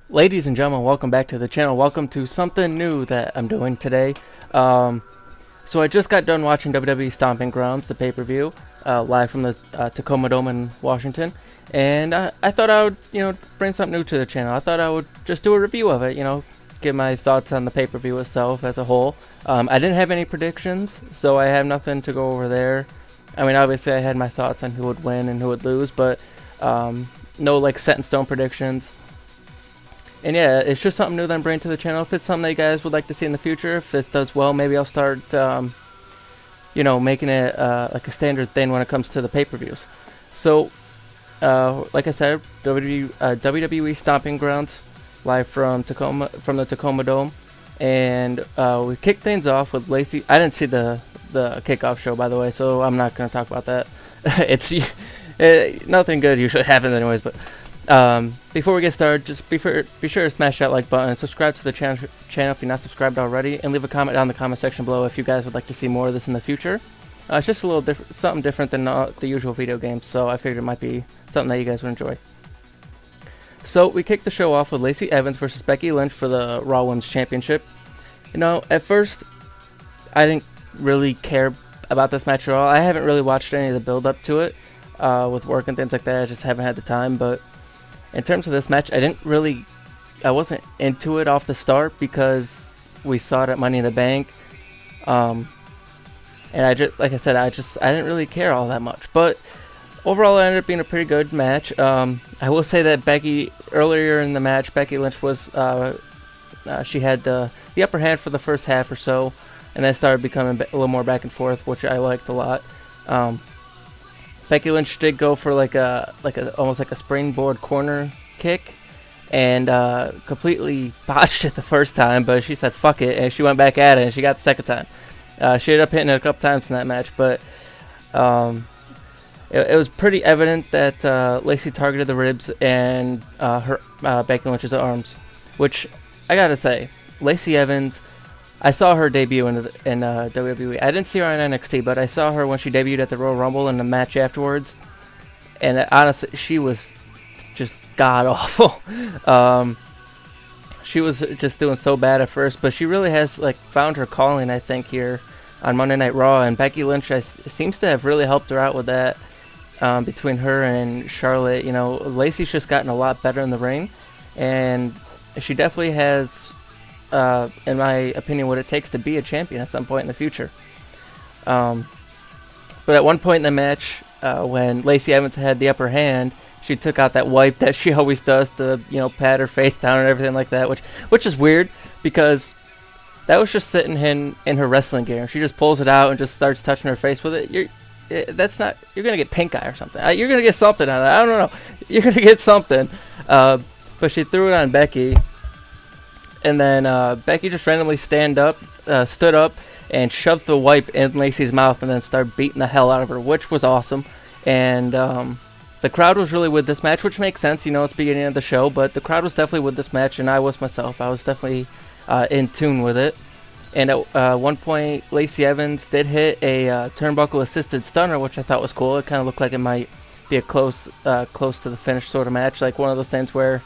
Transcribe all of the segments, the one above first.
Ladies and gentlemen, welcome back to the channel. Welcome to something new that I'm doing today. So I just got done watching WWE Stomping Grounds, the pay-per-view, live from the Tacoma Dome in Washington, and I thought I would, bring something new to the channel. I thought I would just do a review of it, give my thoughts on the pay-per-view itself as a whole. I didn't have any predictions, so I have nothing to go over there. I mean, obviously I had my thoughts on who would win and who would lose, but no like set in stone predictions. And yeah, it's just something new that I'm bringing to the channel. If it's something that you guys would like to see in the future, if this does well, maybe I'll start, making it like a standard thing when it comes to the pay-per-views. So, like I said, WWE Stomping Grounds, live from the Tacoma Dome, and we kicked things off with Lacey. I didn't see the kickoff show, by the way, so I'm not going to talk about that. Nothing good usually happens, anyways, but. Before we get started, just be sure to smash that like button and subscribe to the channel if you're not subscribed already, and leave a comment down in the comment section below if you guys would like to see more of this in the future. It's just a little something different than the usual video games, so I figured it might be something that you guys would enjoy. So we kicked the show off with Lacey Evans versus Becky Lynch for the Raw Women's Championship. At first, I didn't really care about this match at all. I haven't really watched any of the build up to it with work and things like that. I just haven't had the time, but in terms of this match, I wasn't into it off the start because we saw it at Money in the Bank. And I didn't really care all that much. But overall, it ended up being a pretty good match. I will say that earlier in the match, Becky Lynch was, she had the upper hand for the first half or so, and then started becoming a little more back and forth, which I liked a lot. Becky Lynch did go for almost like a springboard corner kick, and completely botched it the first time. But she said fuck it, and she went back at it, and she got the second time. She ended up hitting it a couple times in that match, but it was pretty evident that Lacey targeted the ribs and her Becky Lynch's arms, which I gotta say, Lacey Evans. I saw her debut in WWE. I didn't see her on NXT, but I saw her when she debuted at the Royal Rumble in the match afterwards. And honestly, she was just god awful. She was just doing so bad at first, but she really has found her calling, I think, here on Monday Night Raw. And Becky Lynch seems to have really helped her out with that. Between her and Charlotte, Lacey's just gotten a lot better in the ring, and she definitely has. In my opinion, what it takes to be a champion at some point in the future. But at one point in the match, when Lacey Evans had the upper hand, she took out that wipe that she always does to, pat her face down and everything like that, which is weird because that was just sitting in her wrestling gear. She just pulls it out and just starts touching her face with it. You're gonna get pink eye or something. You're gonna get something out of that. I don't know. You're gonna get something. But she threw it on Becky. And then Becky just randomly stood up, and shoved the wipe in Lacey's mouth, and then started beating the hell out of her, which was awesome. And the crowd was really with this match, which makes sense. It's the beginning of the show, but the crowd was definitely with this match, and I was myself. I was definitely in tune with it. And at one point, Lacey Evans did hit a turnbuckle-assisted stunner, which I thought was cool. It kind of looked like it might be a close to the finish sort of match, like one of those things where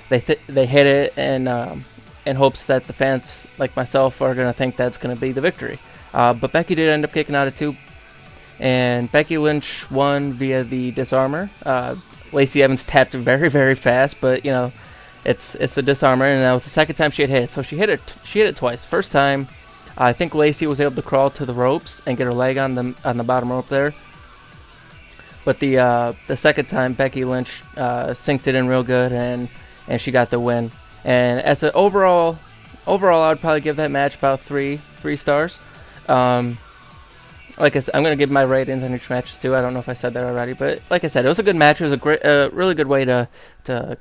they hit it and in hopes that the fans like myself are going to think that's going to be the victory. But Becky did end up kicking out at 2. And Becky Lynch won via the disarmor. Lacey Evans tapped very, very fast, but, it's a disarmor, and that was the second time she had hit it. So she hit it twice. First time, I think Lacey was able to crawl to the ropes and get her leg on the bottom rope there. But the second time, Becky Lynch synced it in real good, and she got the win. And as an overall, I would probably give that match about three stars. Like I said, I'm gonna give my ratings on each match too. I don't know if I said that already, but like I said, it was a good match. It was really good way to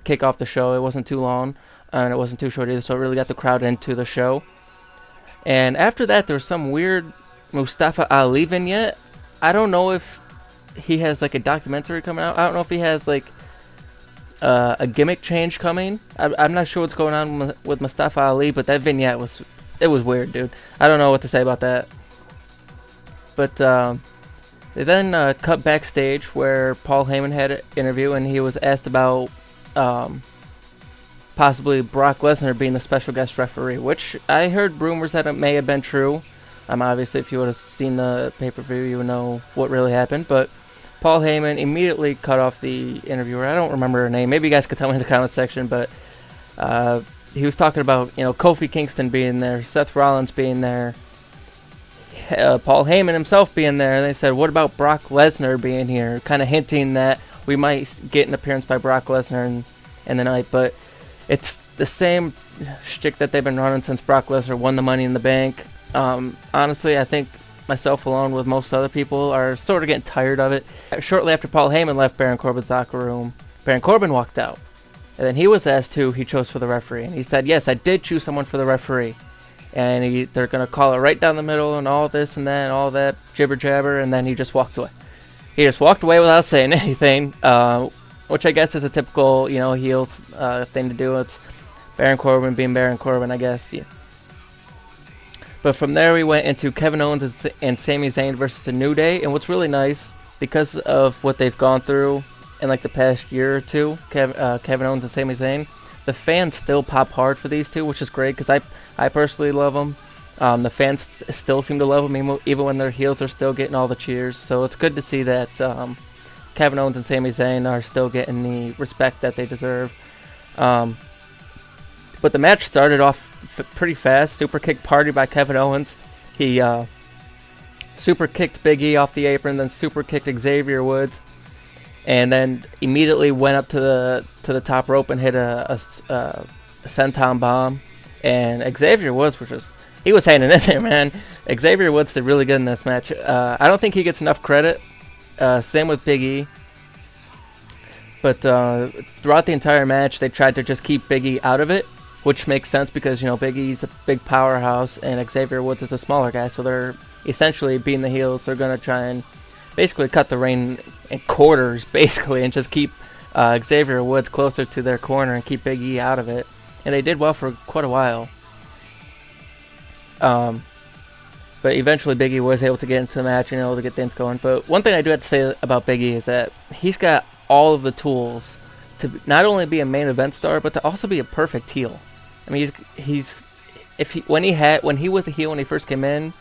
kick off the show. It wasn't too long, and it wasn't too short either, so it really got the crowd into the show. And after that, there was some weird Mustafa Ali vignette. I don't know if he has a documentary coming out. I don't know if he has a gimmick change coming. I'm not sure what's going on with Mustafa Ali, but that vignette was weird, dude. I don't know what to say about that. But they then cut backstage where Paul Heyman had an interview, and he was asked about possibly Brock Lesnar being the special guest referee, which I heard rumors that it may have been true. Obviously, if you would have seen the pay-per-view, you would know what really happened. But Paul Heyman immediately cut off the interviewer. I don't remember her name. Maybe you guys could tell me in the comment section. But he was talking about Kofi Kingston being there, Seth Rollins being there, Paul Heyman himself being there. And they said, what about Brock Lesnar being here? Kind of hinting that we might get an appearance by Brock Lesnar in the night. But it's the same shtick that they've been running since Brock Lesnar won the Money in the Bank. Honestly, I think myself along with most other people are sort of getting tired of it. Shortly after Paul Heyman left Baron Corbin's locker room, Baron Corbin walked out. And then he was asked who he chose for the referee. And he said, yes, I did choose someone for the referee. And they're going to call it right down the middle and all this and that and all that jibber jabber. And then he just walked away. He just walked away without saying anything, which I guess is a typical, heels thing to do. It's Baron Corbin being Baron Corbin, I guess. Yeah. But from there, we went into Kevin Owens and Sami Zayn versus the New Day. And what's really nice, because of what they've gone through in like the past year or two, Kevin Owens and Sami Zayn, the fans still pop hard for these two, which is great because I personally love them. The fans still seem to love them, even when they're heels, they're still getting all the cheers. So it's good to see that Kevin Owens and Sami Zayn are still getting the respect that they deserve. But the match started off pretty fast. Super kick party by Kevin Owens. He super kicked Big E off the apron, then super kicked Xavier Woods, and then immediately went up to the top rope and hit a senton bomb. And Xavier Woods he was hanging in there, man. Xavier Woods did really good in this match. I don't think he gets enough credit. Same with Big E. But throughout the entire match, they tried to just keep Big E out of it, which makes sense because, Big E's a big powerhouse and Xavier Woods is a smaller guy. So they're essentially being the heels. They're going to try and basically cut the reign in quarters, basically, and just keep Xavier Woods closer to their corner and keep Big E out of it. And they did well for quite a while. But eventually Big E was able to get into the match and able to get things going. But one thing I do have to say about Big E is that he's got all of the tools to not only be a main event star, but to also be a perfect heel. I mean, when he was a heel when he first came in,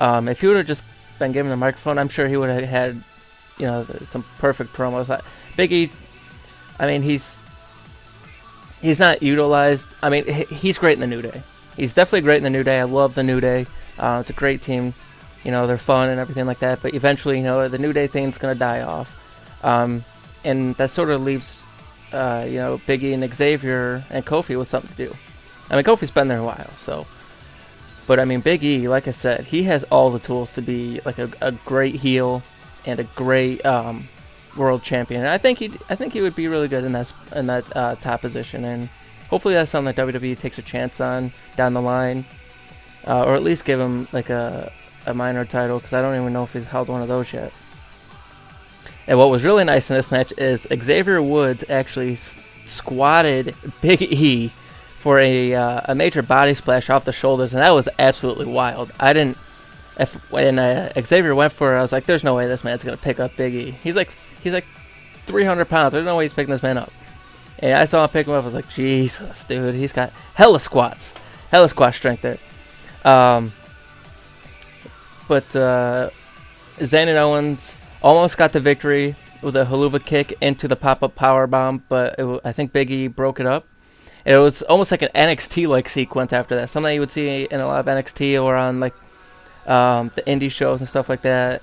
if he would have just been given a microphone, I'm sure he would have had, some perfect promos. Big E, I mean, he's not utilized. I mean, he's great in the New Day. He's definitely great in the New Day. I love the New Day. It's a great team. They're fun and everything like that. But eventually, the New Day thing's gonna die off, and that sort of leaves, Big E and Xavier and Kofi with something to do. I mean, Kofi's been there a while, so. But I mean, Big E, like I said, he has all the tools to be like a great heel and a great world champion. And I think he would be really good in that top position. And hopefully that's something that WWE takes a chance on down the line, or at least give him like a minor title, because I don't even know if he's held one of those yet. And what was really nice in this match is Xavier Woods actually squatted Big E for a major body splash off the shoulders, and that was absolutely wild. When Xavier went for it, I was like, "There's no way this man's gonna pick up Big E. He's like 300 pounds. There's no way he's picking this man up." And I saw him pick him up. I was like, "Jesus, dude, he's got hella squat strength there." But Zayn and Owens almost got the victory with a haluva kick into the pop-up powerbomb, but I think Big E broke it up. It was almost like an NXT-like sequence after that. Something you would see in a lot of NXT or on like the indie shows and stuff like that.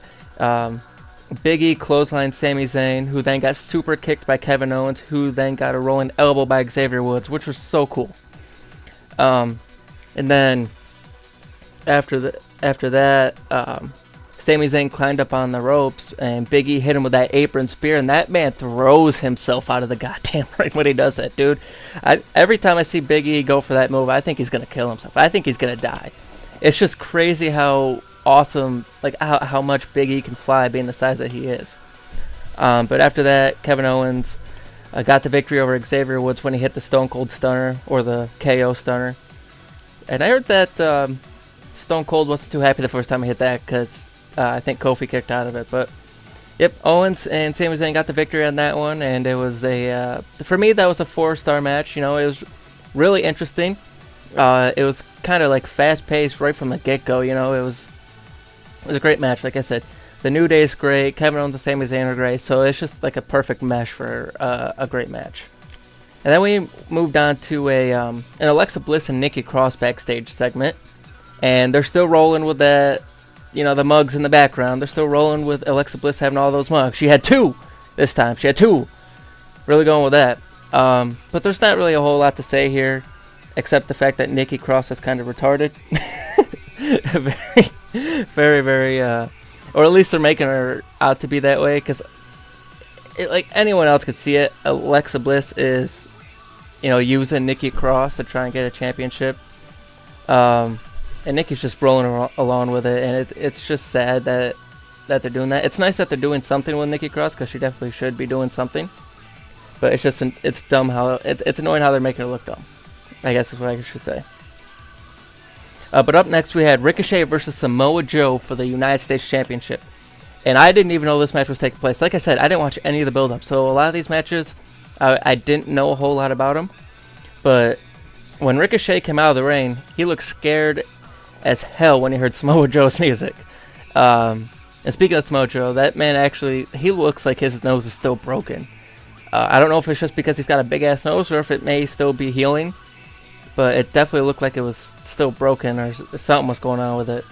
Big E clotheslined Sami Zayn, who then got super kicked by Kevin Owens, who then got a rolling elbow by Xavier Woods, which was so cool. And then after that, Sami Zayn climbed up on the ropes, and Big E hit him with that apron spear, and that man throws himself out of the goddamn ring when he does that, dude. Every time I see Big E go for that move, I think he's going to kill himself. I think he's going to die. It's just crazy how awesome, like how much Big E can fly being the size that he is. But after that, Kevin Owens got the victory over Xavier Woods when he hit the Stone Cold Stunner, or the KO Stunner. And I heard that Stone Cold wasn't too happy the first time he hit that, because I think Kofi kicked out of it. But Yep, Owens and Sami Zayn got the victory on that one, and it was for me that was a 4-star match. You know, it was really interesting. It was kind of like fast paced right from the get go. You know, it was a great match. Like I said, the New Day is great. Kevin Owens and Sami Zayn are great. So it's just like a perfect mesh for a great match. And then we moved on to an Alexa Bliss and Nikki Cross backstage segment, and they're still rolling with that. You know, the mugs in the background. They're still rolling with Alexa Bliss having all those mugs. She had 2 this time. She had 2. Really going with that. But there's not really a whole lot to say here, except the fact that Nikki Cross is kind of retarded. Very, or at least they're making her out to be that way, because like anyone else could see it. Alexa Bliss is, you know, using Nikki Cross to try and get a championship. And Nikki's just rolling along with it, and it's just sad that they're doing that. It's nice that they're doing something with Nikki Cross, because she definitely should be doing something. But it's just it's dumb how it's annoying how they're making her look dumb, I guess is what I should say. But up next we had Ricochet versus Samoa Joe for the United States Championship, and I didn't even know this match was taking place. Like I said, I didn't watch any of the build-up, so a lot of these matches I didn't know a whole lot about them. But when Ricochet came out of the ring, he looked scared as hell when he heard Samoa Joe's music. And speaking of Samoa Joe, that man actually, he looks like his nose is still broken. I don't know if it's just because he's got a big ass nose or if it may still be healing, but it definitely looked like it was still broken or something was going on with it.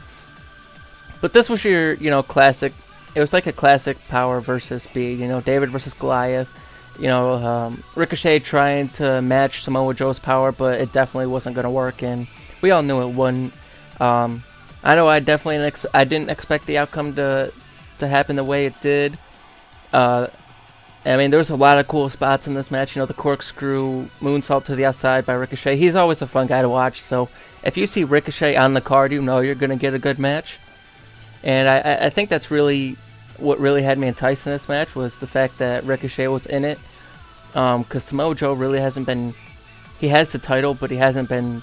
But this was your, you know, classic. It was like a classic power versus speed. You know, David versus Goliath. You know, Ricochet trying to match Samoa Joe's power, but it definitely wasn't going to work, and we all knew it wouldn't. I know I definitely I didn't expect the outcome to happen the way it did. I mean, there was a lot of cool spots in this match. You know, the corkscrew moonsault to the outside by Ricochet. He's always a fun guy to watch. So if you see Ricochet on the card, you know you're going to get a good match. And I think that's really what really had me enticed in this match, was the fact that Ricochet was in it. Because Samoa Joe really hasn't been... He has the title, but he hasn't been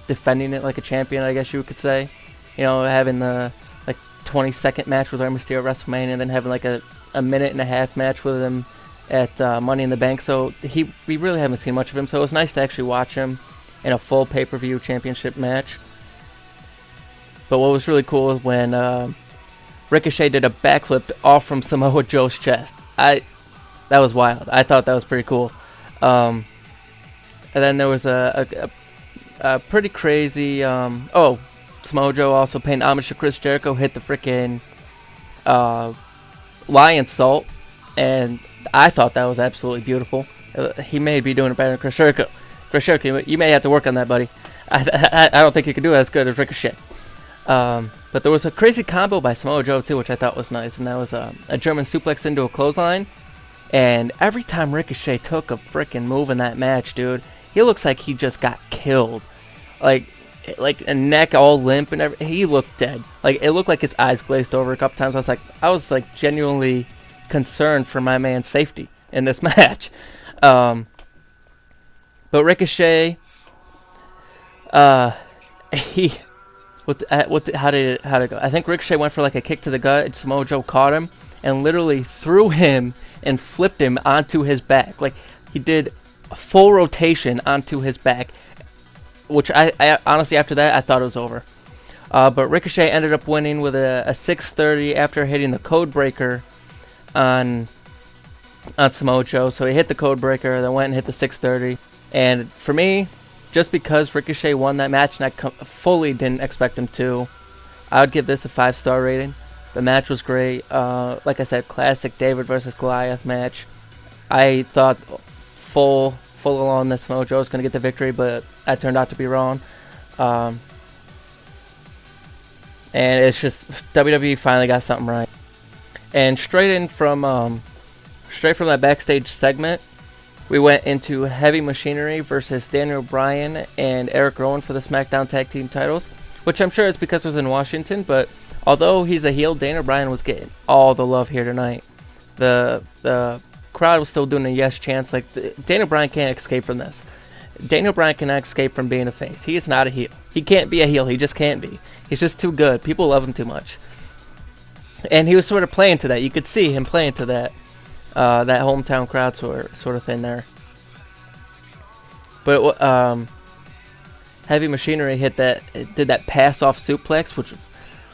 defending it like a champion, I guess you could say. You know, having the like 20-second match with Rey Mysterio at WrestleMania, and then having like a minute and a half match with him at Money in the Bank. So we really haven't seen much of him. So it was nice to actually watch him in a full pay-per-view championship match. But what was really cool is when Ricochet did a backflip off from Samoa Joe's chest. That was wild. I thought that was pretty cool. And then there was a pretty crazy... Samoa Joe also paying homage to Chris Jericho, hit the freaking lion salt, and I thought that was absolutely beautiful. He may be doing it better than Chris Jericho. Chris Jericho, you may have to work on that, buddy. I don't think you can do it as good as Ricochet. But there was a crazy combo by Samoa Joe too, which I thought was nice, and that was a German suplex into a clothesline. And every time Ricochet took a freaking move in that match, dude, he looks like he just got killed. Like a neck all limp and everything. He looked dead. Like, it looked like his eyes glazed over a couple times. I was genuinely concerned for my man's safety in this match. But Ricochet, how did it go? I think Ricochet went for like a kick to the gut, and Samoa Joe caught him and literally threw him and flipped him onto his back. Like, he did a full rotation onto his back, which I honestly, after that, I thought it was over. But Ricochet ended up winning with a 630 after hitting the code breaker on Samoa Joe. So he hit the code breaker, then went and hit the 630. And for me, just because Ricochet won that match, and I fully didn't expect him to, I would give this a 5-star rating. The match was great. Like I said, classic David versus Goliath match. I thought full along that Samoa Joe was going to get the victory, but I turned out to be wrong. And it's just WWE finally got something right. And straight from that backstage segment, we went into Heavy Machinery versus Daniel Bryan and Eric Rowan for the SmackDown Tag Team titles, which I'm sure it's because it was in Washington, but although he's a heel, Daniel Bryan was getting all the love here tonight. The crowd was still doing a yes chance. Like, Daniel Bryan can't escape from this. Daniel Bryan cannot escape from being a face. He is not a heel. He can't be a heel. He just can't be. He's just too good. People love him too much. And he was sort of playing to that. You could see him playing to that, that hometown crowd sort of thing there. But Heavy Machinery did that pass off suplex, which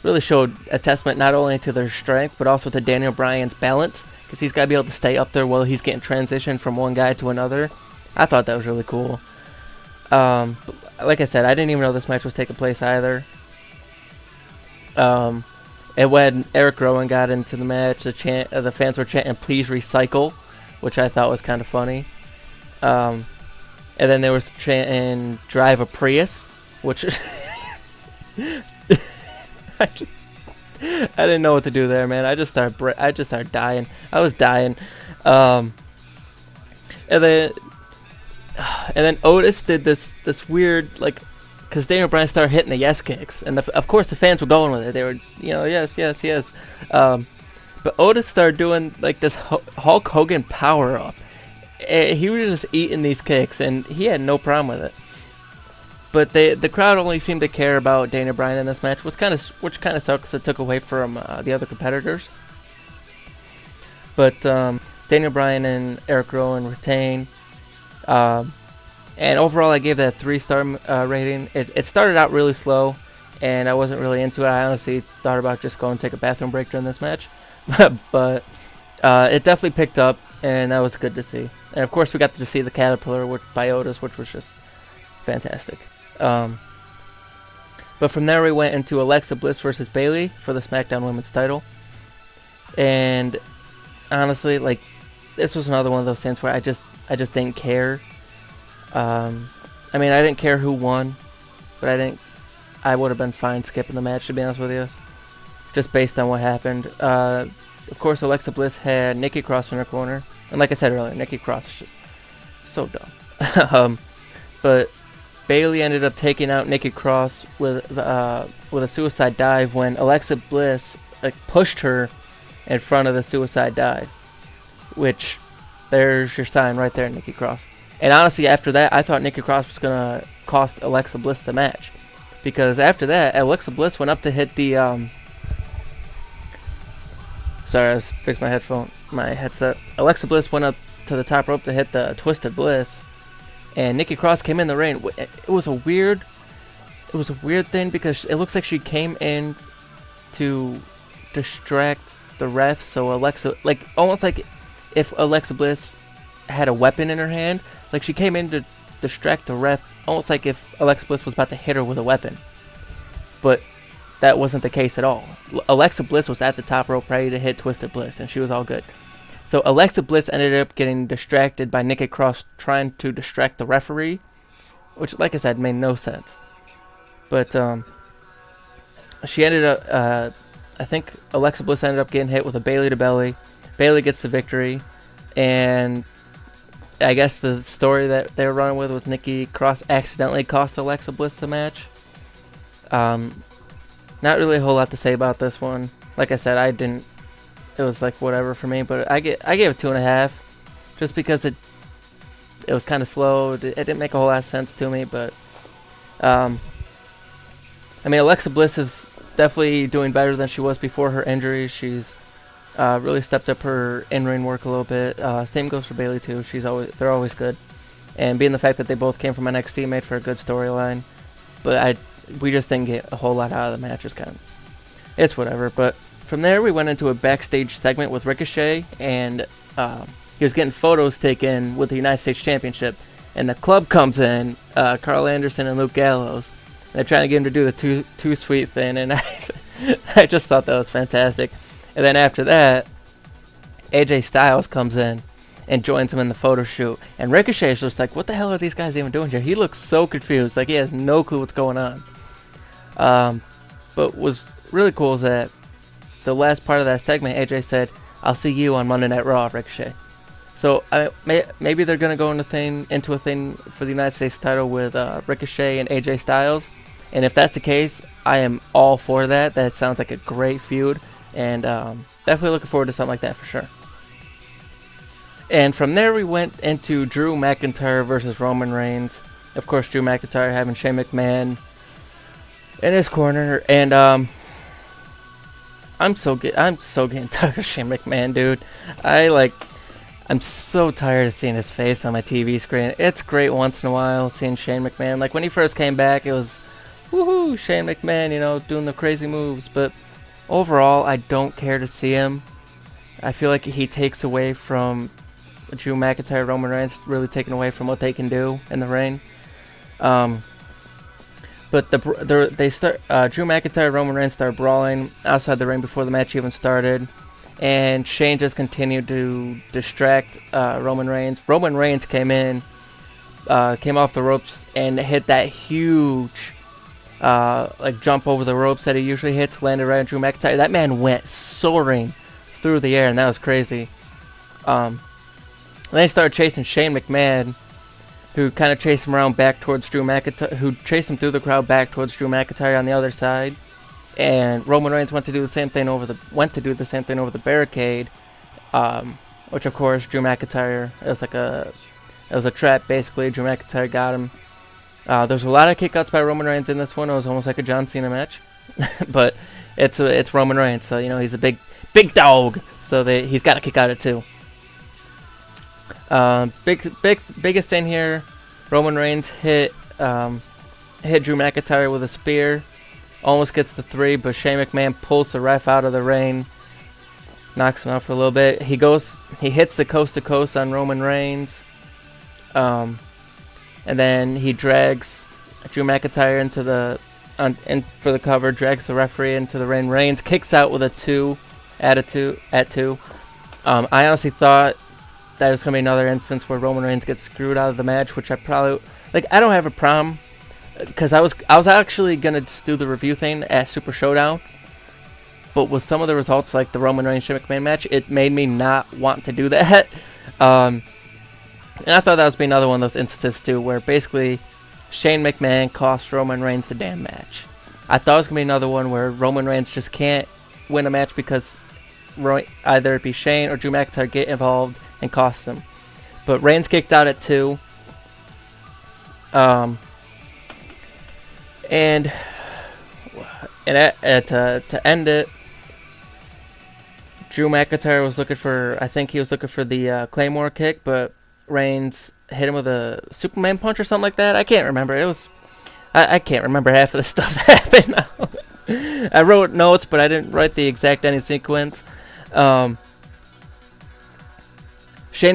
really showed a testament not only to their strength but also to Daniel Bryan's balance, because he's got to be able to stay up there while he's getting transitioned from one guy to another. I thought that was really cool. Like I said, I didn't even know this match was taking place either. And when Eric Rowan got into the match, the fans were chanting "Please recycle," which I thought was kind of funny. And then they were chanting "Drive a Prius," which I didn't know what to do there, man. I just started dying. I was dying. And then Otis did this weird, like, because Daniel Bryan started hitting the yes kicks, and of course the fans were going with it. They were, yes, yes, yes. But Otis started doing like this Hulk Hogan power up. He was just eating these kicks, and he had no problem with it. But the crowd only seemed to care about Daniel Bryan in this match, which kind of sucks because it took away from the other competitors. But Daniel Bryan and Eric Rowan retain. And overall, I gave that a 3-star rating. It started out really slow, and I wasn't really into it. I honestly thought about just going and take a bathroom break during this match. But it definitely picked up, and that was good to see. And of course, we got to see the Caterpillar by Otis, which was just fantastic. But from there, we went into Alexa Bliss versus Bayley for the SmackDown Women's title. And honestly, like, this was another one of those things where I just didn't care. I mean, I didn't care who won, but I would have been fine skipping the match, to be honest with you, just based on what happened. Of course, Alexa Bliss had Nikki Cross in her corner, and like I said earlier, Nikki Cross is just so dumb. But Bayley ended up taking out Nikki Cross with a suicide dive when Alexa Bliss pushed her in front of the suicide dive, which, there's your sign right there, Nikki Cross. And honestly, after that, I thought Nikki Cross was going to cost Alexa Bliss the match. Because after that, Alexa Bliss went up to hit the... Sorry, I was fixing my headset. Alexa Bliss went up to the top rope to hit the Twisted Bliss. And Nikki Cross came in the ring. It was a weird thing because it looks like she came in to distract the ref. So Alexa... almost like if Alexa Bliss had a weapon in her hand, like she came in to distract the ref, almost like if Alexa Bliss was about to hit her with a weapon. But that wasn't the case at all. Alexa Bliss was at the top rope ready to hit Twisted Bliss, and she was all good. So Alexa Bliss ended up getting distracted by Nikki Cross trying to distract the referee, which, like I said, made no sense. But she ended up, I think Alexa Bliss ended up getting hit with a Bayley to belly. Bayley gets the victory, and I guess the story that they were running with was Nikki Cross accidentally cost Alexa Bliss the match. Not really a whole lot to say about this one. Like I said, it was like whatever for me, but I gave it 2.5, just because it was kind of slow. It didn't make a whole lot of sense to me, but I mean, Alexa Bliss is definitely doing better than she was before her injury. She's really stepped up her in-ring work a little bit. Same goes for Bayley too. They're always good. And being the fact that they both came from NXT made for a good storyline. But we just didn't get a whole lot out of the match. It's whatever. But from there, we went into a backstage segment with Ricochet, and he was getting photos taken with the United States Championship. And the club comes in, Carl Anderson and Luke Gallows. And they're trying to get him to do the too sweet thing, and I just thought that was fantastic. And then after that, AJ Styles comes in and joins him in the photo shoot. And Ricochet is just like, what the hell are these guys even doing here? He looks so confused. Like, he has no clue what's going on. But was really cool is that the last part of that segment, AJ said, "I'll see you on Monday Night Raw, Ricochet." So maybe they're going to go into a thing for the United States title with Ricochet and AJ Styles. And if that's the case, I am all for that. That sounds like a great feud. And definitely looking forward to something like that for sure. And from there, we went into Drew McIntyre versus Roman Reigns. Of course, Drew McIntyre having Shane McMahon in his corner. And I'm so getting tired of Shane McMahon, dude. I like I'm so tired of seeing his face on my TV screen. It's great once in a while seeing Shane McMahon. Like when he first came back, it was woohoo, Shane McMahon, doing the crazy moves. But overall, I don't care to see him. I feel like he takes away from Drew McIntyre, Roman Reigns, really taking away from what they can do in the ring. But they start. Drew McIntyre, Roman Reigns start brawling outside the ring before the match even started, and Shane just continued to distract Roman Reigns. Roman Reigns came off the ropes and hit that huge like jump over the ropes that he usually hits, landed right on Drew McIntyre. That man went soaring through the air, and that was crazy. Then they started chasing Shane McMahon, who kind of chased him around back towards Drew McIntyre, who chased him through the crowd back towards Drew McIntyre on the other side. And Roman Reigns went to do the same thing over the barricade, which of course Drew McIntyre, it was a trap basically. Drew McIntyre got him. There's a lot of kickouts by Roman Reigns in this one. It was almost like a John Cena match, but it's Roman Reigns, so he's a big dog, so he's got to kick out it too. Biggest thing here, Roman Reigns hit Drew McIntyre with a spear, almost gets the 3, but Shane McMahon pulls the ref out of the ring, knocks him out for a little bit. He hits the coast to coast on Roman Reigns, and then he drags Drew McIntyre in for the cover, drags the referee into the ring. Reigns kicks out with a 2 at 2. I honestly thought that was going to be another instance where Roman Reigns gets screwed out of the match, which I probably... I don't have a problem, because I was actually going to just do the review thing at Super Showdown, but with some of the results, like the Roman Reigns-Shane McMahon match, it made me not want to do that. And I thought that was be another one of those instances, too, where basically Shane McMahon cost Roman Reigns the damn match. I thought it was going to be another one where Roman Reigns just can't win a match because either it be Shane or Drew McIntyre get involved and cost them. But Reigns kicked out at 2. And to end it, Drew McIntyre was looking for, I think he was looking for the Claymore kick, but Reigns hit him with a Superman punch or something like that. I can't remember. I can't remember half of the stuff that happened now. I wrote notes, but I didn't write the exact ending sequence. Shane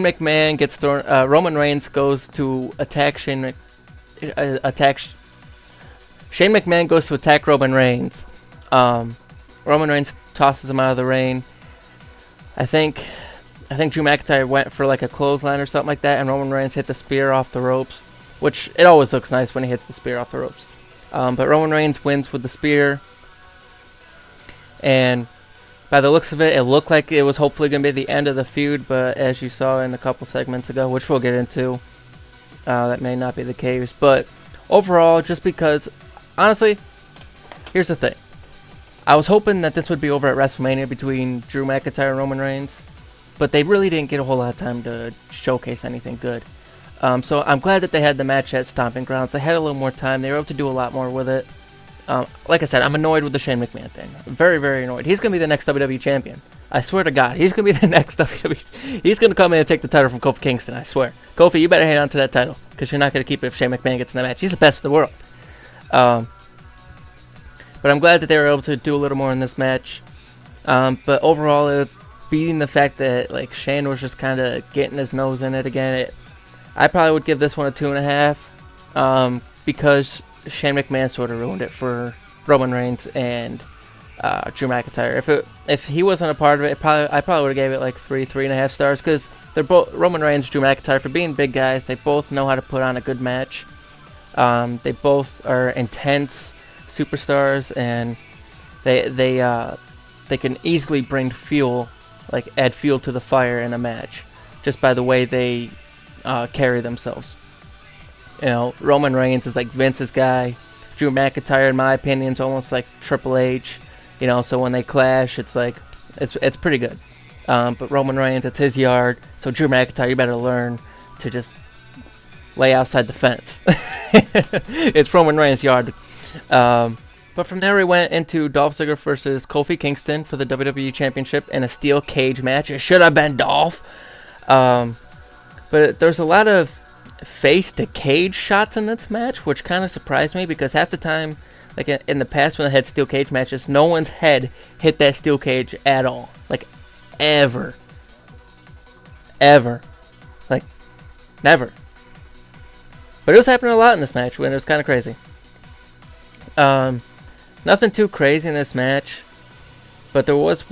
McMahon gets thrown. Roman Reigns goes to attack Shane McMahon goes to attack Roman Reigns. Roman Reigns tosses him out of the ring. I think Drew McIntyre went for like a clothesline or something like that, and Roman Reigns hit the spear off the ropes, which it always looks nice when he hits the spear off the ropes. But Roman Reigns wins with the spear, and by the looks of it, it looked like it was hopefully going to be the end of the feud, but as you saw in a couple segments ago, which we'll get into, that may not be the case. But overall, just because, honestly, here's the thing. I was hoping that this would be over at WrestleMania between Drew McIntyre and Roman Reigns, but they really didn't get a whole lot of time to showcase anything good. So I'm glad that they had the match at Stomping Grounds. They had a little more time. They were able to do a lot more with it. Like I said, I'm annoyed with the Shane McMahon thing. Very, very annoyed. He's going to be the next WWE champion. I swear to God. He's going to be the next WWE. He's going to come in and take the title from Kofi Kingston, I swear. Kofi, you better hang on to that title, because you're not going to keep it if Shane McMahon gets in the match. He's the best in the world. But I'm glad that they were able to do a little more in this match. But overall, beating the fact that Shane was just kind of getting his nose in it again, I probably would give this one a 2.5, because Shane McMahon sort of ruined it for Roman Reigns and Drew McIntyre. If he wasn't a part of it, I probably would have gave it like 3.5 stars, because they're both Roman Reigns, Drew McIntyre, for being big guys. They both know how to put on a good match. They both are intense superstars, and they can easily bring fuel, add fuel to the fire in a match, just by the way they carry themselves. Roman Reigns is like Vince's guy. Drew McIntyre, in my opinion, is almost like Triple H. So when they clash, it's pretty good. But Roman Reigns, it's his yard. So Drew McIntyre, you better learn to just lay outside the fence. It's Roman Reigns' yard. But from there, we went into Dolph Ziggler versus Kofi Kingston for the WWE Championship in a steel cage match. It should have been Dolph. But there's a lot of face-to-cage shots in this match, which kind of surprised me because half the time, like in the past when I had steel cage matches, no one's head hit that steel cage at all. Like, ever. Ever. Like, never. But it was happening a lot in this match, and it was kind of crazy. Nothing too crazy in this match, but there was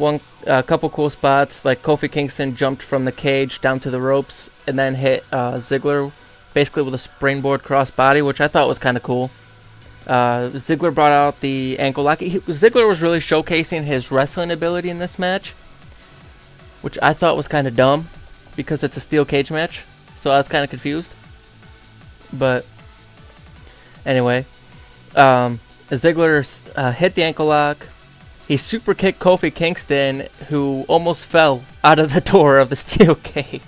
a couple cool spots, like Kofi Kingston jumped from the cage down to the ropes and then hit Ziggler basically with a springboard crossbody, which I thought was kind of cool. Ziggler brought out the ankle lock. Ziggler was really showcasing his wrestling ability in this match, which I thought was kind of dumb because it's a steel cage match, so I was kind of confused. But anyway, Ziggler hit the ankle lock. He super kicked Kofi Kingston, who almost fell out of the door of the steel cage.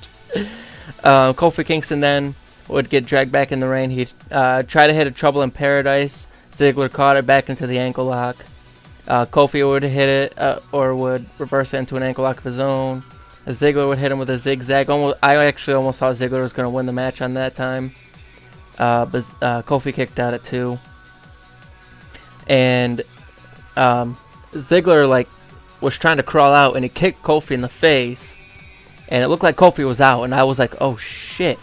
Kofi Kingston then would get dragged back in the ring. He tried to hit a Trouble in Paradise. Ziggler caught it back into the ankle lock. Kofi would hit it or would reverse it into an ankle lock of his own. Ziggler would hit him with a zigzag. I actually almost thought Ziggler was going to win the match on that time. But Kofi kicked out at 2. And Ziggler was trying to crawl out, and he kicked Kofi in the face, and it looked like Kofi was out, and I was like, oh shit.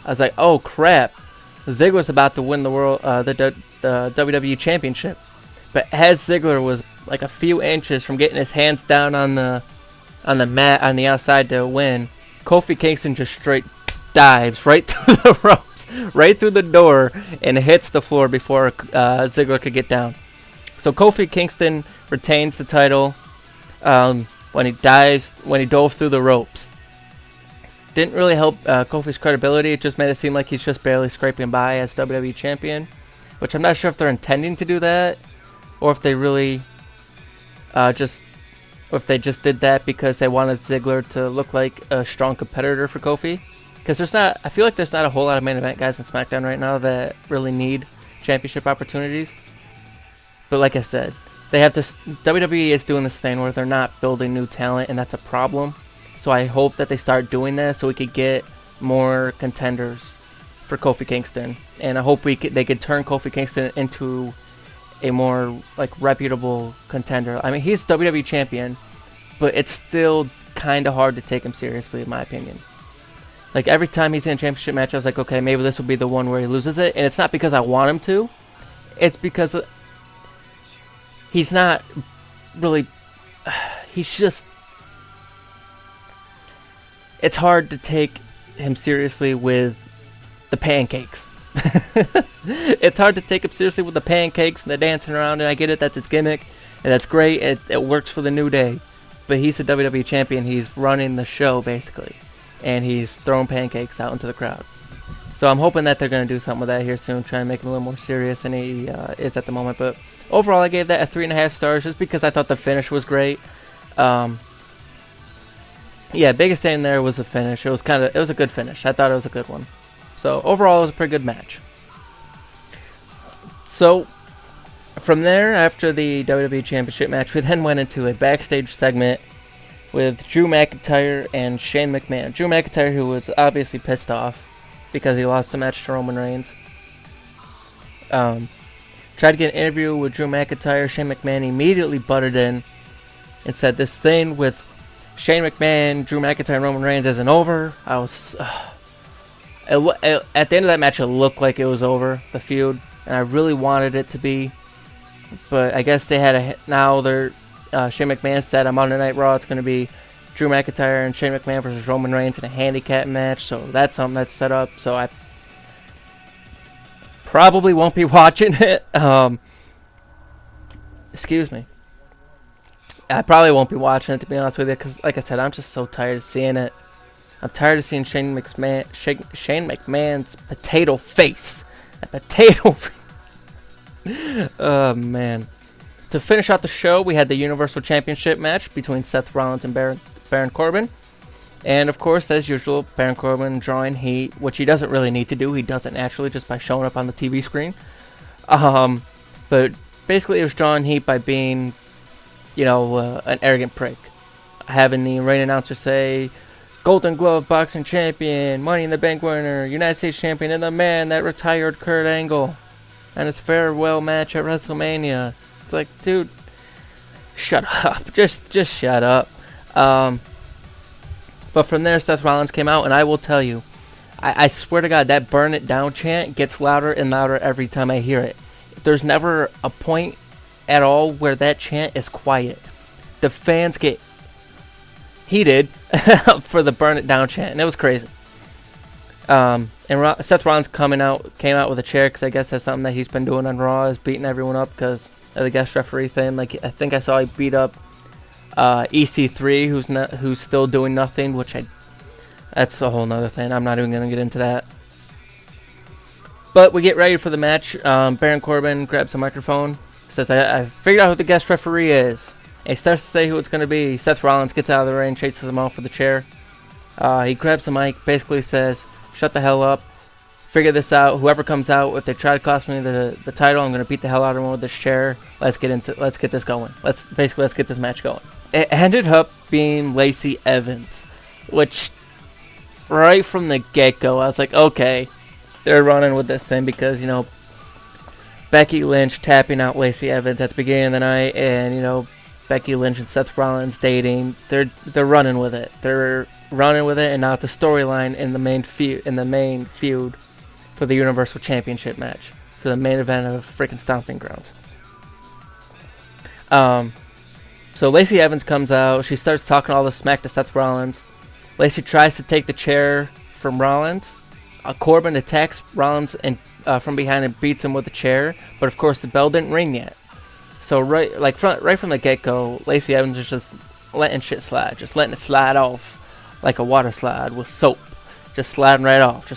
I was like, oh crap. Ziggler's about to win the WWE Championship. But as Ziggler was like a few inches from getting his hands down on the mat on the outside to win, Kofi Kingston just straight dives right through the ropes, right through the door, and hits the floor before Ziggler could get down. So Kofi Kingston retains the title when he dove through the ropes. Didn't really help Kofi's credibility. It just made it seem like he's just barely scraping by as WWE champion, which I'm not sure if they're intending to do that, or if they really just did that because they wanted Ziggler to look like a strong competitor for Kofi. Because I feel like there's not a whole lot of main event guys in SmackDown right now that really need championship opportunities. But like I said, WWE is doing this thing where they're not building new talent, and that's a problem. So I hope that they start doing that so we could get more contenders for Kofi Kingston. And I hope they could turn Kofi Kingston into a more reputable contender. I mean, he's WWE champion, but it's still kind of hard to take him seriously, in my opinion. Like, every time he's in a championship match, I was like, okay, maybe this will be the one where he loses it. And it's not because I want him to. It's because he's not really... He's just... It's hard to take him seriously with the pancakes. It's hard to take him seriously with the pancakes and the dancing around, and I get it, that's his gimmick, and that's great, it works for the New Day. But he's a WWE champion, he's running the show, basically. And he's throwing pancakes out into the crowd. So I'm hoping that they're going to do something with that here soon, try and make him a little more serious than he is at the moment. But overall, I gave that a 3.5 stars just because I thought the finish was great. Yeah, biggest thing there was the finish. It was a good finish. I thought it was a good one. So overall, it was a pretty good match. So from there, after the WWE Championship match, we then went into a backstage segment with Drew McIntyre and Shane McMahon. Drew McIntyre, who was obviously pissed off because he lost the match to Roman Reigns. Tried to get an interview with Drew McIntyre. Shane McMahon immediately butted in and said this thing with Shane McMahon, Drew McIntyre, and Roman Reigns isn't over. I was... at the end of that match, it looked like it was over, the feud, and I really wanted it to be. But I guess they had now they're... Shane McMahon said on Monday Night Raw it's going to be Drew McIntyre and Shane McMahon versus Roman Reigns in a handicap match. So that's something that's set up. So I probably won't be watching it. Excuse me. I probably won't be watching it, to be honest with you, because, like I said, I'm just so tired of seeing it. I'm tired of seeing Shane McMahon's potato face. A potato face. Oh, man. To finish out the show, we had the Universal Championship match between Seth Rollins and Baron Corbin. And, of course, as usual, Baron Corbin drawing heat, which he doesn't really need to do. He does it naturally just by showing up on the TV screen. But basically it was drawing heat by being, an arrogant prick. Having the ring announcer say, Golden Glove boxing champion, Money in the Bank winner, United States champion, and the man that retired Kurt Angle, and his farewell match at WrestleMania. It's like, dude, shut up. Just shut up. But from there, Seth Rollins came out, and I will tell you, I swear to God, that burn it down chant gets louder and louder every time I hear it. There's never a point at all where that chant is quiet. The fans get heated for the burn it down chant, and it was crazy. And Seth Rollins came out with a chair, because I guess that's something that he's been doing on Raw, is beating everyone up because of the guest referee thing. Like, I think I saw he beat up EC3, who's still doing nothing, that's a whole nother thing. I'm not even going to get into that. But we get ready for the match. Baron Corbin grabs a microphone, says, I figured out who the guest referee is. And he starts to say who it's going to be. Seth Rollins gets out of the ring, chases him off with a chair. He grabs the mic, basically says, shut the hell up, figure this out. Whoever comes out, if they try to cost me the title, I'm going to beat the hell out of them with this chair. Let's get this going. Let's get this match going. It ended up being Lacey Evans, which right from the get-go, I was like, okay, they're running with this thing because, Becky Lynch tapping out Lacey Evans at the beginning of the night, and, Becky Lynch and Seth Rollins dating. They're running with it. They're running with it, and now the storyline in the main feud for the Universal Championship match, for the main event of freaking Stomping Grounds. So Lacey Evans comes out. She starts talking all the smack to Seth Rollins. Lacey tries to take the chair from Rollins. Corbin attacks Rollins and from behind and beats him with the chair. But of course the bell didn't ring yet. So right from the get-go, Lacey Evans is just letting shit slide, just letting it slide off like a water slide with soap, just sliding right off.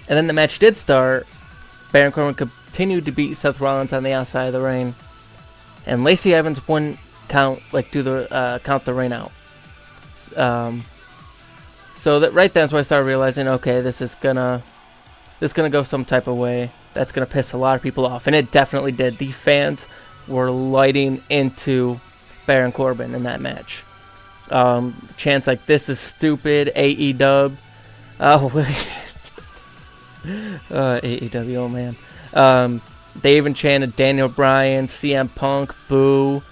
And then the match did start. Baron Corbin continued to beat Seth Rollins on the outside of the ring, and Lacey Evans wouldn't count the ring out. So that right then is when I started realizing, okay, this is gonna go some type of way that's gonna piss a lot of people off, and it definitely did. The fans were lighting into Baron Corbin in that match. Chants like "This is stupid," AEW. Oh wait, AEW. Oh man. They even chanted Daniel Bryan, CM Punk, boo.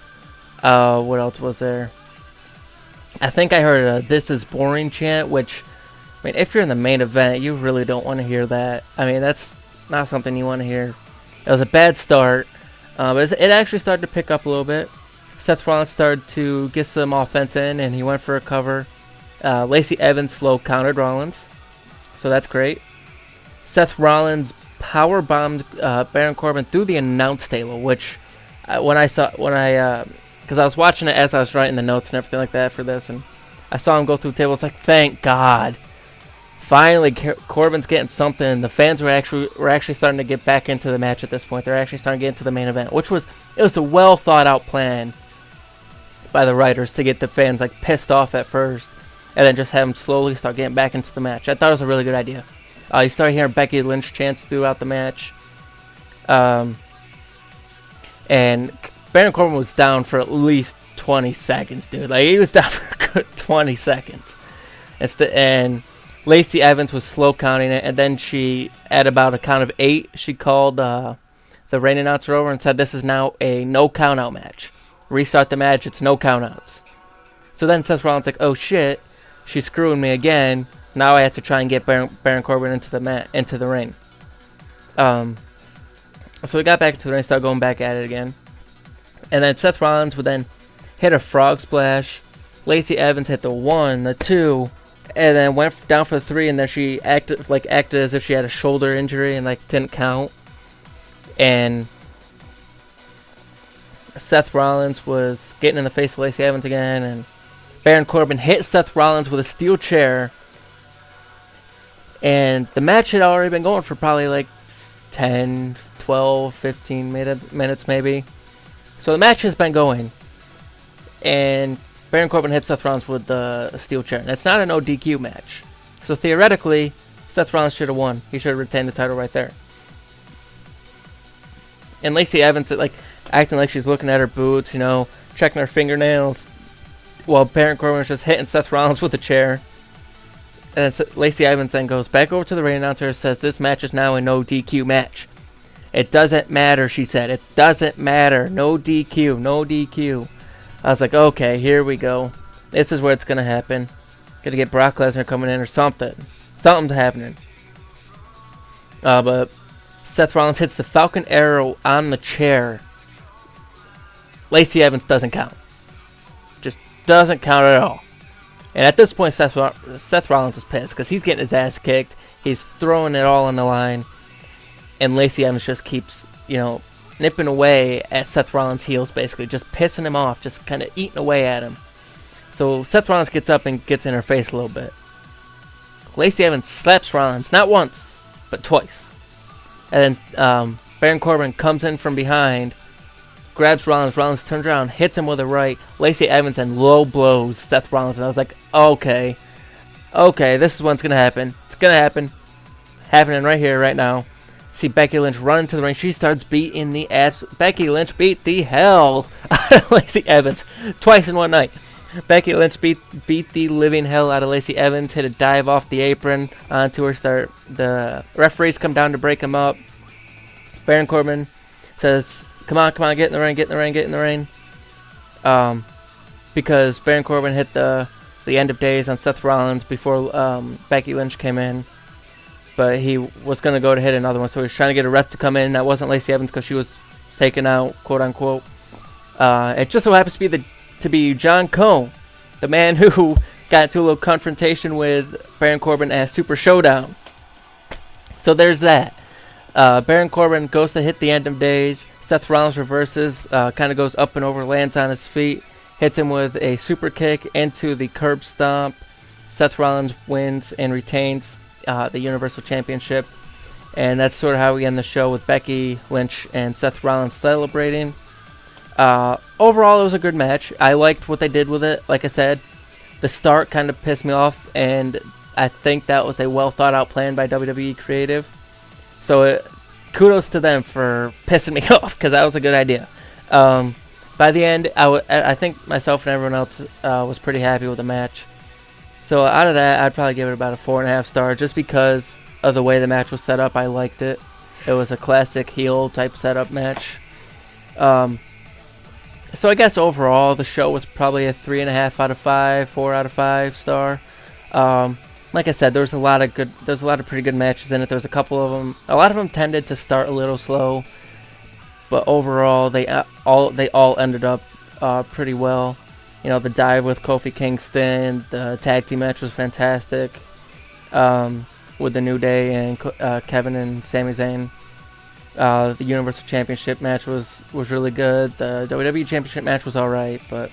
What else was there? I think I heard a "This is boring" chant, which, I mean, if you're in the main event, you really don't want to hear that. I mean, that's not something you want to hear. It was a bad start, but it actually started to pick up a little bit. Seth Rollins started to get some offense in, and he went for a cover. Lacey Evans slow countered Rollins, so that's great. Seth Rollins power bombed Baron Corbin through the announce table, which because I was watching it as I was writing the notes and everything like that for this, and I saw him go through the table. It's like, thank God, finally Corbin's getting something. The fans were actually starting to get back into the match at this point. They're actually starting to get into the main event, it was a well thought out plan by the writers to get the fans like pissed off at first, and then just have them slowly start getting back into the match. I thought it was a really good idea. You started hearing Becky Lynch chants throughout the match, and Baron Corbin was down for at least 20 seconds, dude. Like, he was down for a good 20 seconds. And Lacey Evans was slow counting it, and then at about a count of 8, she called the ring announcer over and said, this is now a no count out match. Restart the match, it's no count outs. So then Seth Rollins like, oh shit, she's screwing me again. Now I have to try and get Baron Corbin into the ring. So we got back into the ring, started going back at it again. And then Seth Rollins would then hit a frog splash. Lacey Evans hit the 1, the 2, and then went down for the 3, and then she acted as if she had a shoulder injury and didn't count. And Seth Rollins was getting in the face of Lacey Evans again, and Baron Corbin hit Seth Rollins with a steel chair. And the match had already been going for probably 10, 12, 15 minutes maybe. So the match has been going, and Baron Corbin hit Seth Rollins with the steel chair. And it's not an ODQ match. So theoretically, Seth Rollins should have won. He should have retained the title right there. and Lacey Evans like acting like she's looking at her boots, checking her fingernails, while Baron Corbin was just hitting Seth Rollins with a chair. And Lacey Evans then goes back over to the ring announcer and says, "This match is now a no DQ match." "It doesn't matter," she said. "It doesn't matter. No DQ, no DQ." I was like, okay, here we go. This is where it's going to happen. Gonna get Brock Lesnar coming in or something. Something's happening. But Seth Rollins hits the Falcon Arrow on the chair. Lacey Evans doesn't count. Just doesn't count at all. And at this point, Seth Rollins is pissed because he's getting his ass kicked. He's throwing it all on the line. And Lacey Evans just keeps, nipping away at Seth Rollins' heels, basically. Just pissing him off. Just kind of eating away at him. So Seth Rollins gets up and gets in her face a little bit. Lacey Evans slaps Rollins, not once, but twice. And then Baron Corbin comes in from behind, grabs Rollins. Rollins turns around, hits him with a right. Lacey Evans and low blows Seth Rollins. And I was like, okay, this is what's going to happen. It's going to happen. Happening right here, right now. See Becky Lynch run into the ring. She starts beating the ass. Becky Lynch beat the hell out of Lacey Evans twice in one night. Becky Lynch beat the living hell out of Lacey Evans. Hit a dive off the apron onto her. The referees come down to break him up. Baron Corbin says, come on, get in the ring. Because Baron Corbin hit the end of days on Seth Rollins before Becky Lynch came in. But he was going to go to hit another one, so he was trying to get a ref to come in. That wasn't Lacey Evans because she was taken out, quote unquote. It just so happens to be John Cone, the man who got into a little confrontation with Baron Corbin at Super Showdown. So there's that. Baron Corbin goes to hit the end of days. Seth Rollins reverses, kind of goes up and over, lands on his feet, hits him with a super kick into the curb stomp. Seth Rollins wins and retains the Universal Championship. And that's sort of how we end the show, with Becky Lynch and Seth Rollins celebrating. Overall, it was a good match. I liked what they did with it. Like I said, the start kind of pissed me off, and I think that was a well thought out plan by WWE Creative. So kudos to them for pissing me off, because that was a good idea. By the end, I think myself and everyone else was pretty happy with the match. So out of that, I'd probably give it about a 4.5 star, just because of the way the match was set up. I liked it. It was a classic heel type setup match. So I guess overall the show was probably a 3.5 out of 5, 4 out of 5 star. Like I said, there was a lot of pretty good matches in it. There was a couple of them. A lot of them tended to start a little slow, but overall they all ended up pretty well. The dive with Kofi Kingston, the tag team match was fantastic, with the New Day and Kevin and Sami Zayn. The Universal Championship match was really good. The WWE Championship match was alright, but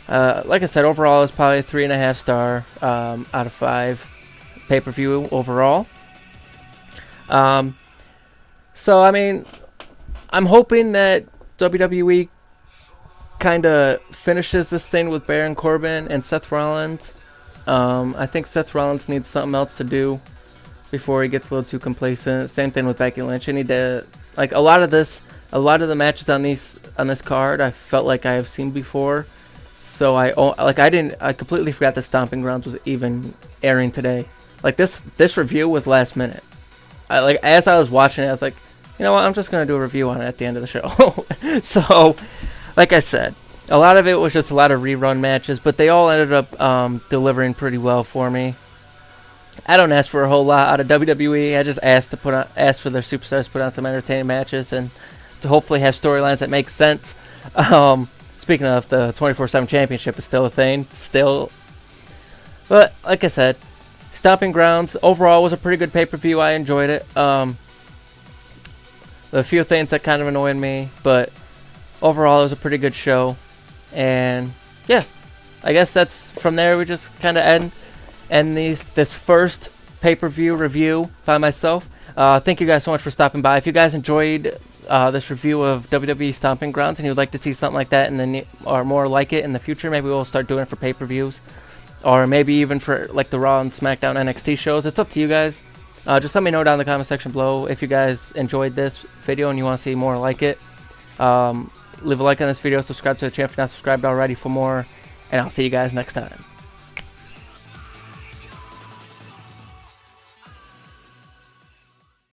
like I said, overall it's probably a 3.5 star out of 5 pay-per-view overall. So I mean, I'm hoping that WWE kind of finishes this thing with Baron Corbin and Seth Rollins. I think Seth Rollins needs something else to do before he gets a little too complacent. Same thing with Becky Lynch. I need to, like, a lot of the matches on this card I felt like I have seen before. So I completely forgot that Stomping Grounds was even airing today. Like this review was last minute. As I was watching it, I was like, you know what, I'm just gonna do a review on it at the end of the show. So, like I said, a lot of it was just a lot of rerun matches, but they all ended up delivering pretty well for me. I don't ask for a whole lot out of WWE. I just ask for their superstars to put on some entertaining matches and to hopefully have storylines that make sense. Speaking of, the 24/7 Championship is still a thing, but like I said, Stomping Grounds overall was a pretty good pay-per-view. I enjoyed it. A few things that kind of annoyed me, but overall it was a pretty good show. And yeah, I guess that's from there. We just kind of end this first pay-per-view review by myself. Thank you guys so much for stopping by. If you guys enjoyed this review of WWE Stomping Grounds and you'd like to see something like that or more like it in the future, maybe we'll start doing it for pay-per-views, or maybe even for like the Raw and SmackDown NXT shows. It's up to you guys. Just let me know down in the comment section below if you guys enjoyed this video and you want to see more like it. Leave a like on this video, subscribe to the channel if you're not subscribed already for more, and I'll see you guys next time.